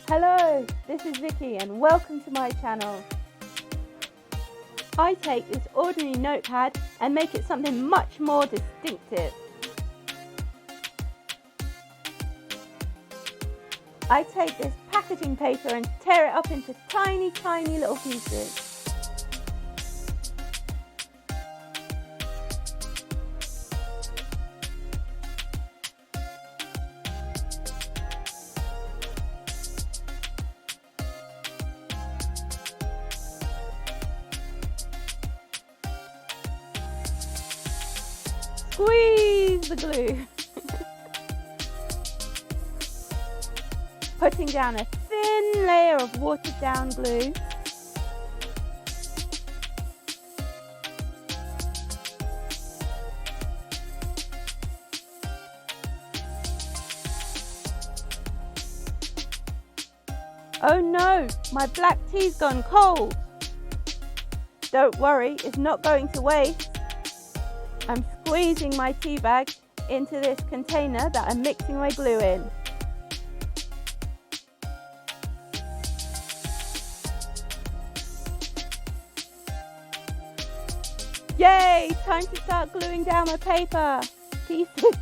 Hello, this is Vicky and welcome to my channel. I take this ordinary notepad and make it something much more distinctive. I take this packaging paper and tear it up into tiny little pieces. Squeeze the glue. Putting down a thin layer of watered down glue. Oh no, my black tea's gone cold. Don't worry, it's not going to waste. I'm squeezing my tea bag into this container that I'm mixing my glue in. Yay! Time to start gluing down my paper pieces.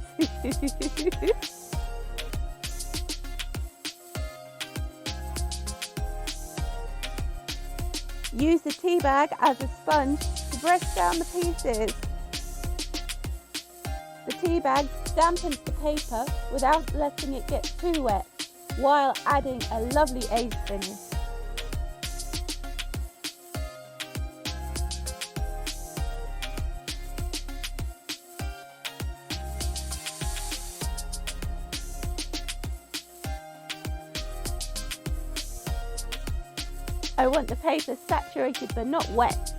Use the tea bag as a sponge to press down the pieces. The tea bag dampens the paper without letting it get too wet, while adding a lovely age finish. I want the paper saturated but not wet.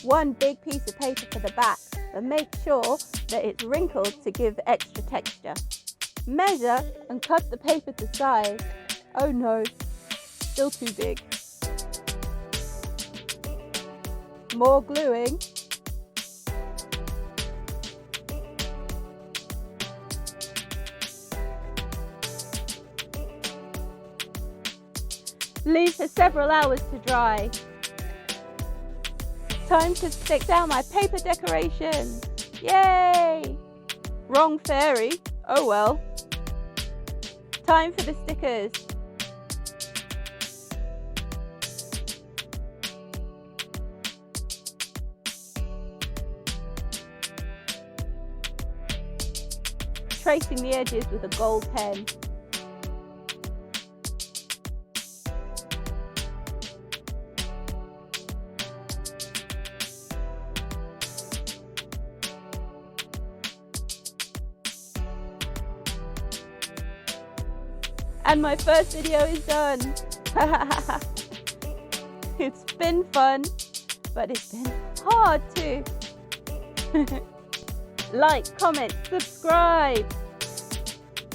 One big piece of paper for the back, but make sure that it's wrinkled to give extra texture. Measure and cut the paper to size. Oh no, still too big. More gluing. Leave for several hours to dry. Time to stick down my paper decoration. Yay! Wrong fairy. Oh well. Time for the stickers. Tracing the edges with a gold pen. And my first video is done. It's been fun, but it's been hard too. Like, comment, subscribe.